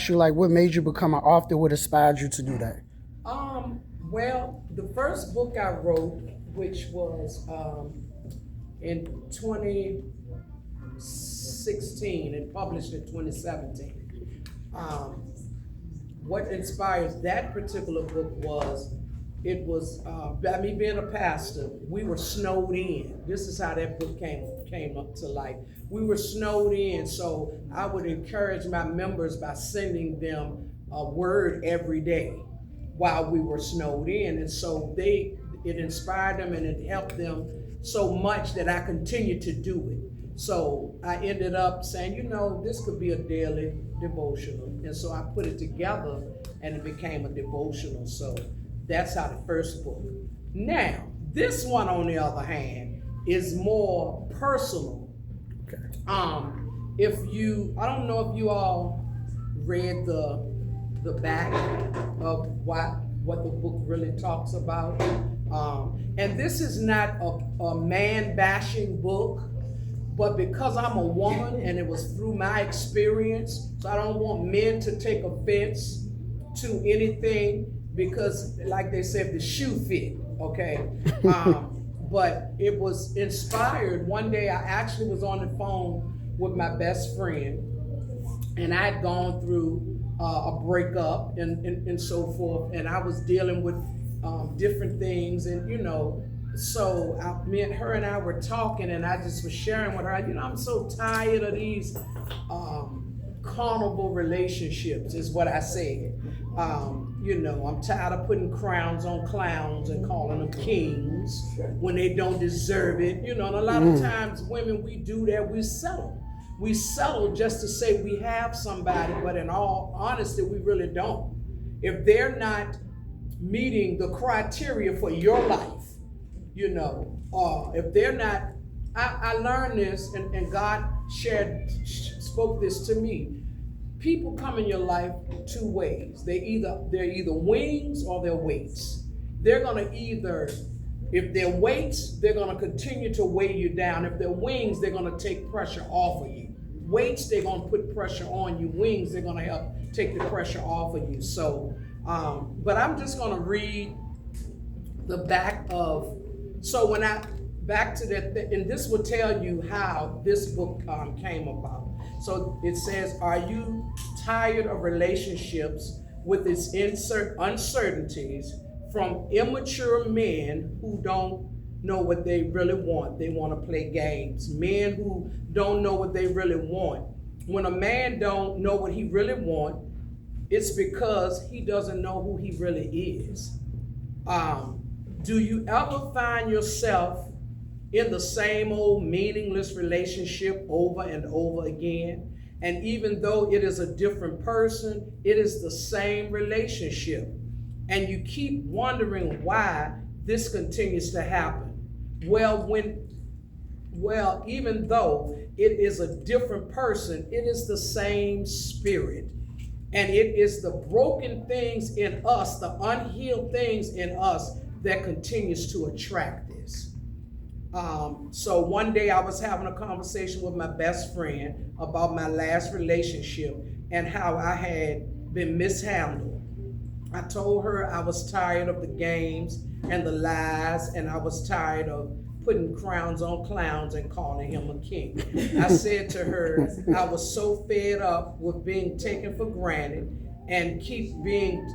ask you, like, what made you become an author? What inspired you to do that? Well, the first book I wrote, which was in 2016 and published in 2017. What inspires that particular book was, it was by me being a pastor, we were snowed in. This is how that book came up to life. We were snowed in, so I would encourage my members by sending them a word every day while we were snowed in. And so it inspired them and it helped them so much that I continued to do it. So I ended up saying, this could be a daily devotional. And so I put it together and it became a devotional. So that's how the first book. Now, this one, on the other hand, is more personal. Okay. I don't know if you all read the back of what the book really talks about. And this is not a man bashing book, but because I'm a woman and it was through my experience, so I don't want men to take offense to anything, because like they said, the shoe fit, okay? But it was inspired. One day I actually was on the phone with my best friend, and I had gone through a breakup and so forth, and I was dealing with different things, and so me and her and I were talking, and I just was sharing with her, I'm so tired of these carnal relationships, is what I said. I'm tired of putting crowns on clowns and calling them kings when they don't deserve it. And a lot of times women, we do that, we settle. We settle just to say we have somebody, but in all honesty, we really don't. If they're not meeting the criteria for your life, if they're not, I learned this, and God spoke this to me. People come in your life two ways. They're either wings or they're weights. They're gonna if they're weights, they're gonna continue to weigh you down. If they're wings, they're gonna take pressure off of you. Weights, they're gonna put pressure on you. Wings, they're gonna help take the pressure off of you. So, but I'm just gonna read the back of, back to that, and this will tell you how this book came about. So it says, are you tired of relationships with its uncertainties from immature men who don't know what they really want? They want to play games. Men who don't know what they really want. When a man don't know what he really want, it's because he doesn't know who he really is. Do you ever find yourself in the same old meaningless relationship over and over again? And even though it is a different person, it is the same relationship. And you keep wondering why this continues to happen. Well, even though it is a different person, it is the same spirit. And it is the broken things in us, the unhealed things in us, that continues to attract this. So one day I was having a conversation with my best friend about my last relationship and how I had been mishandled. I told her I was tired of the games and the lies, and I was tired of putting crowns on clowns and calling him a king. I said to her, I was so fed up with being taken for granted and keep being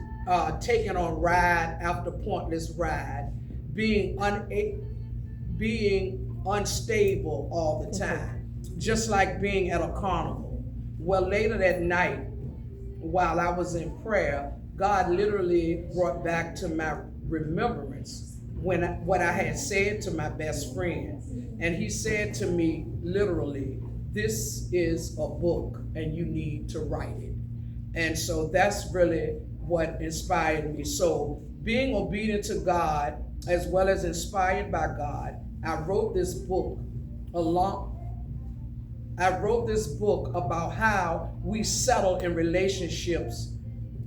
taken on ride after pointless ride, being unstable all the time, just like being at a carnival. Well, later that night, while I was in prayer, God literally brought back to my remembrance what I had said to my best friend. And he said to me, literally, this is a book and you need to write it. And so that's really what inspired me. So being obedient to God, as well as inspired by God, I wrote this book about how we settle in relationships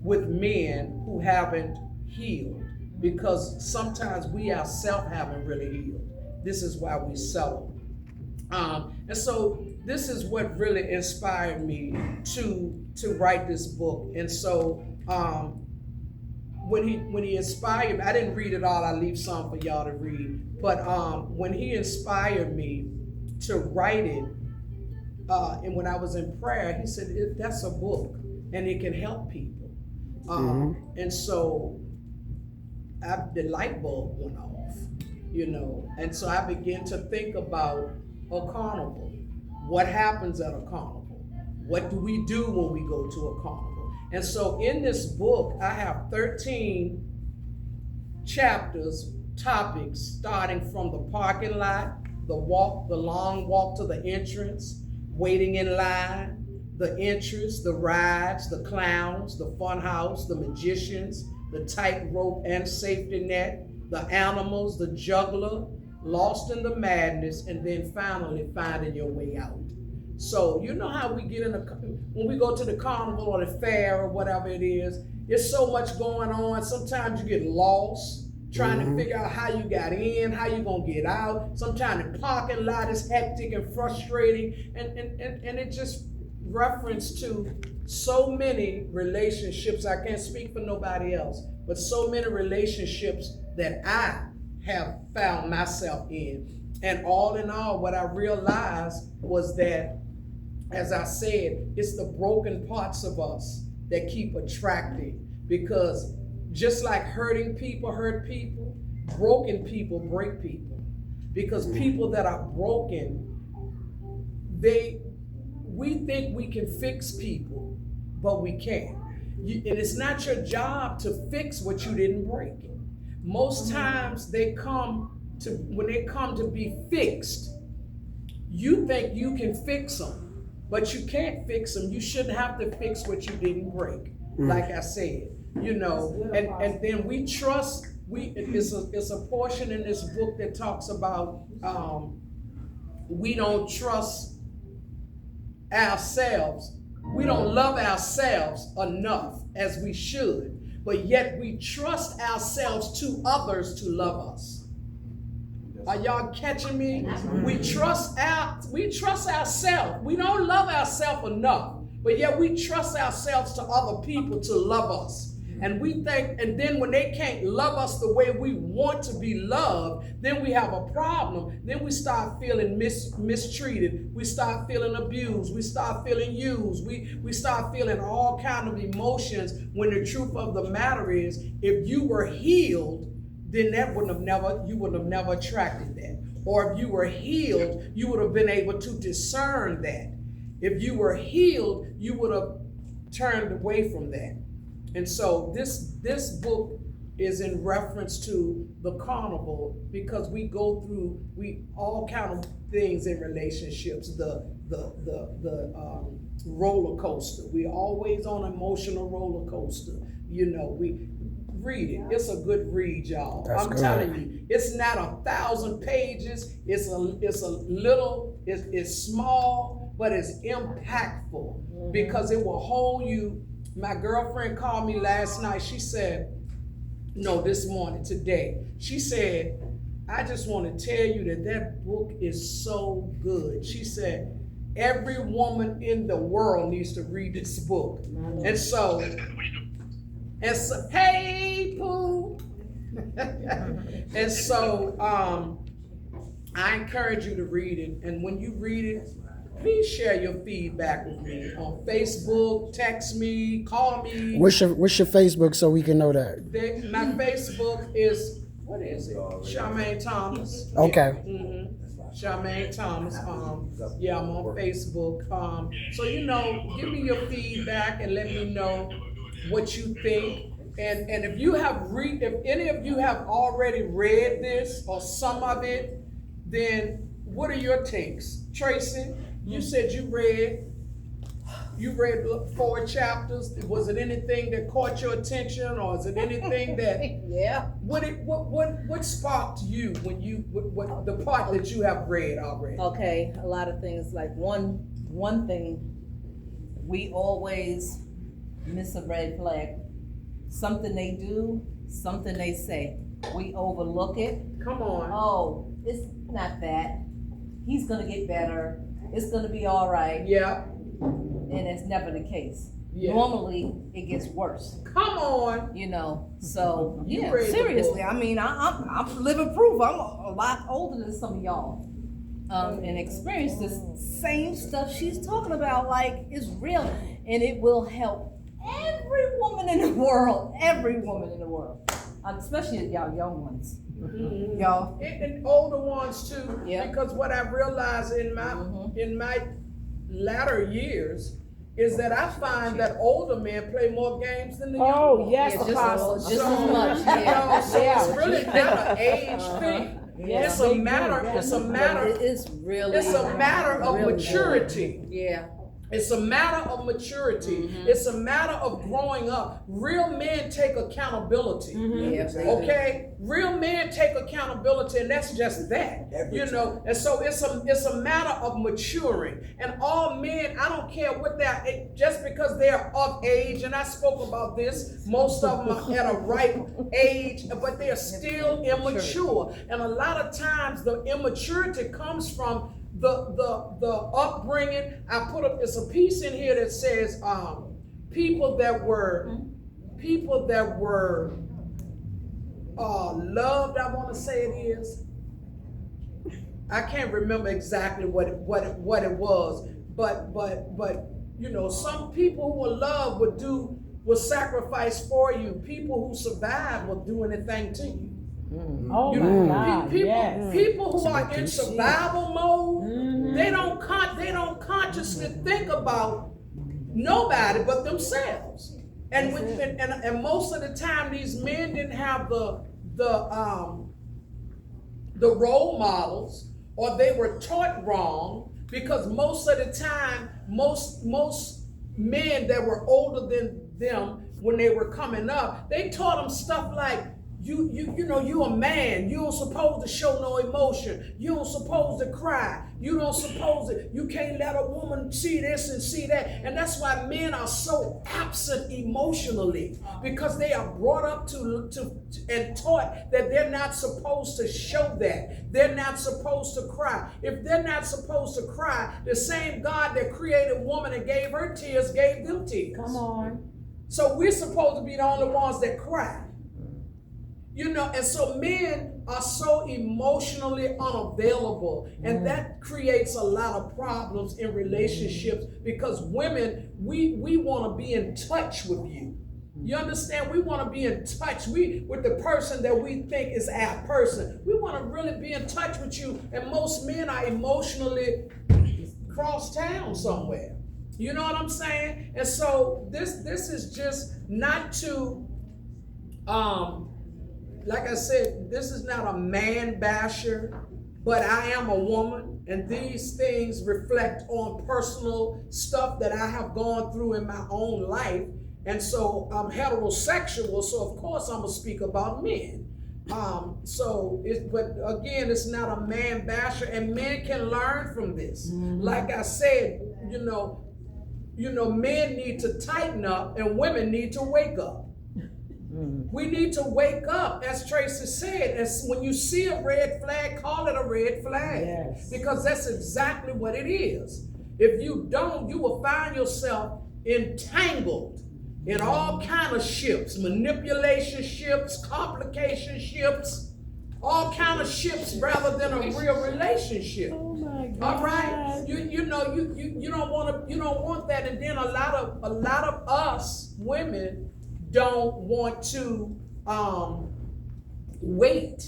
with men who haven't healed, because sometimes we ourselves haven't really healed. This is why we settle. And so this is what really inspired me to write this book. And so when he inspired me, I didn't read it all. I leave some for y'all to read. But when he inspired me to write it, and when I was in prayer, he said that's a book and it can help people. And so the light bulb went off, and so I began to think about a carnival. What happens at a carnival? What do we do when we go to a carnival? And so in this book, I have 13 chapters, topics, starting from the parking lot, the long walk to the entrance, waiting in line, the entrance, the rides, the clowns, the fun house, the magicians, the tightrope and safety net, the animals, the juggler, lost in the madness, and then finally finding your way out. So you know how we get when we go to the carnival or the fair or whatever it is, there's so much going on. Sometimes you get lost trying to figure out how you got in, how you gonna get out. Sometimes the parking lot is hectic and frustrating, and it just reference to so many relationships. I can't speak for nobody else, but so many relationships that I have found myself in. And all in all, what I realized was that, as I said, it's the broken parts of us that keep attracting, because just like hurting people hurt people, broken people break people. Because people that are broken, we think we can fix people, but we can't. And it's not your job to fix what you didn't break. Most times when they come to be fixed, you think you can fix them, but you can't fix them. You shouldn't have to fix what you didn't break, like I said, and then we trust, it's a portion in this book that talks about we don't trust ourselves. We don't love ourselves enough as we should, but yet we trust ourselves to others to love us. Are y'all catching me? We trust ourselves. We don't love ourselves enough, but yet we trust ourselves to other people to love us. And we think, and then when they can't love us the way we want to be loved, then we have a problem. Then we start feeling mistreated. We start feeling abused. We start feeling used. We start feeling all kind of emotions, when the truth of the matter is, if you were healed, then you would have never attracted that. Or if you were healed, you would have been able to discern that. If you were healed, you would have turned away from that. And so this book is in reference to the carnival, because we go through all kind of things in relationships. The roller coaster. We always on emotional roller coaster. We read it. It's a good read, y'all. That's I'm good. telling you, it's not 1,000 pages. It's small, but it's impactful, because it will hold you. My girlfriend called me last night. She said, no, this morning, today. She said, I just want to tell you that book is so good. She said, every woman in the world needs to read this book. And so, hey, Pooh. And so, I encourage you to read it. And when you read it, please share your feedback with me on Facebook, text me, call me. What's your Facebook so we can know that? My Facebook is, what is it? Sharmaine Thomas. Okay. Sharmaine Thomas. Yeah, I'm on Facebook. So give me your feedback and let me know what you think. And if any of you have already read this or some of it, then what are your takes? Tracy, you said you read 4 chapters. Was it anything that caught your attention, or is it anything that Yeah. What sparked you when what the part that you have read already? Okay, a lot of things. Like one thing, we always miss a red flag. Something they do, something they say. We overlook it. Come on. Oh, it's not that. He's gonna get better. it's gonna be all right, Yeah. and it's never the case. Yeah. Normally, it gets worse. Come on. You know, so You yeah, read the seriously. book. I mean, I'm living proof. I'm a lot older than some of y'all, and experienced this same stuff she's talking about. Like, it's real, and it will help every woman in the world. Every woman in the world, especially y'all young ones. Mhm. Y'all. And older ones too. Yeah. Because what I've realized in my latter years is that I find that older men play more games than the younger Oh, ones. yes, Yeah, Apostle. just as much. You know, so Yeah. it's really not an age thing. Yes, It's they a do. matter. Yes. It's a But matter. it's really. It's a matter of really maturity. Yeah. It's a matter of maturity. It's a matter of growing up. Real men take accountability. Yeah. They do. Okay, real men take accountability, and that's just that, you know. And so it's a matter of maturing. And all men, I don't care what they're, just because they're of age. And I spoke about this. Most of them are at a ripe age, but they're still immature. And a lot of times, the immaturity comes from the upbringing. I put up, it's a piece in here that says people that were loved, I want to say it is. I can't remember exactly what it was, but you know, some people who were loved would sacrifice for you. People who survived will do anything to you. Oh You my know, God, people, yes. people who are in survival mode, they don't consciously think about nobody but themselves. And and most of the time, these men didn't have the role models, or they were taught wrong, because most of the time, most men that were older than them when they were coming up, they taught them stuff like, you know, you a man. You don't supposed to show no emotion. You don't supposed to cry. You don't supposed to. You can't let a woman see this and see that. And that's why men are so absent emotionally, because they are brought up to and taught that they're not supposed to show that. They're not supposed to cry. If they're not supposed to cry, the same God that created woman and gave her tears gave them tears. Come on. So we're supposed to be the only ones that cry. You know, and so men are so emotionally unavailable, and that creates a lot of problems in relationships, because women, we want to be in touch with you. You understand? We want to be in touch with the person that we think is our person. We want to really be in touch with you, and most men are emotionally cross town somewhere. You know what I'm saying? And so this is just not to like I said, this is not a man basher, but I am a woman, and these things reflect on personal stuff that I have gone through in my own life. And so I'm heterosexual, so of course I'm gonna speak about men. But again, it's not a man basher, and men can learn from this. Like I said, you know, men need to tighten up, and women need to wake up. We need to wake up, as Tracy said. As when you see a red flag, call it a red flag. Yes. Because that's exactly what it is. If you don't, you will find yourself entangled in all kind of ships, manipulation ships, complication ships, all kind of ships, rather than a real relationship. Oh my God. All right, you know, you don't want that. And then a lot of us women don't want to wait.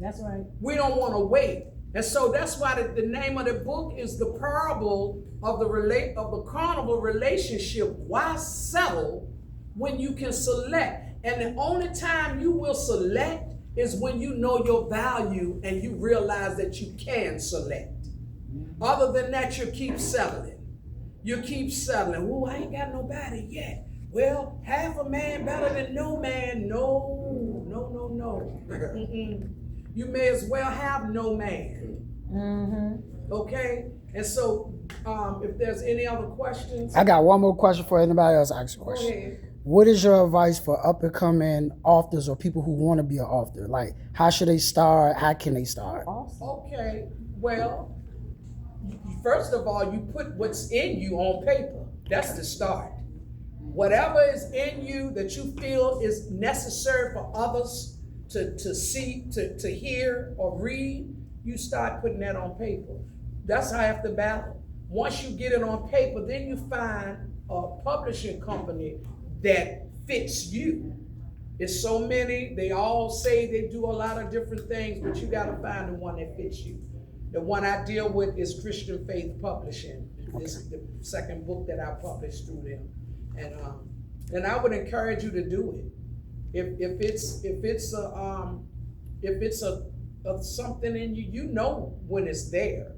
That's right. We don't want to wait. And so that's why the name of the book is The Parable of the Carnival Relationship. Why settle when you can select? And the only time you will select is when you know your value and you realize that you can select. Other than that, you keep settling. You keep settling. Oh, I ain't got nobody yet. Well, half a man better than no man. No. You may as well have no man. Okay? And so, if there's any other questions. I got one more question for anybody else asks a Go question. ahead. What is your advice for up and coming authors or people who want to be an author? Like, how should they start? How can they start? Awesome. Okay, well, first of all, you put what's in you on paper. That's the start. Whatever is in you that you feel is necessary for others to see, to hear or read, you start putting that on paper. That's half the battle. Once you get it on paper, then you find a publishing company that fits you. It's so many, they all say they do a lot of different things, but you gotta find the one that fits you. The one I deal with is Christian Faith Publishing. This is the second book that I published through them. And I would encourage you to do it. If it's a something in you, you know when it's there,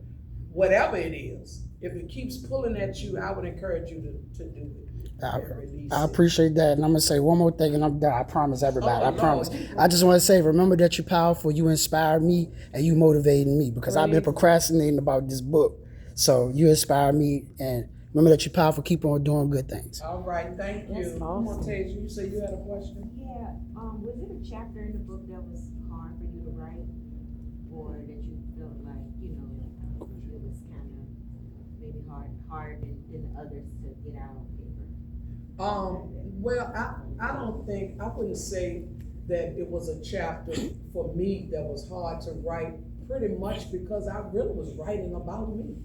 whatever it is. If it keeps pulling at you, I would encourage you to do it. I appreciate that. And I'm going to say one more thing and I'm done. I promise everybody. Oh, I promise. Lord. I just want to say, remember that you're powerful. You inspired me and you motivated me because I've been procrastinating about this book. So you inspired me and remember that you're powerful. Keep on doing good things. All right, thank you. That's Come on, awesome. Tasia, you say you had a question? Yeah, was it a chapter in the book that was hard for you to write? Or that you felt like, it was kind of maybe hard than others to get out on paper? Well, I wouldn't say that it was a chapter for me that was hard to write, pretty much because I really was writing about me.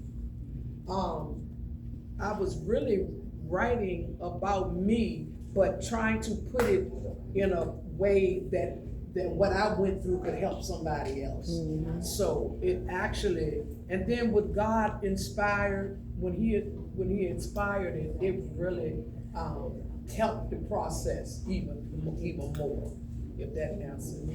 I was really writing about me, but trying to put it in a way that what I went through could help somebody else. Mm-hmm. So it actually, and then with God inspired, when he inspired it, it really helped the process even more, if that answers.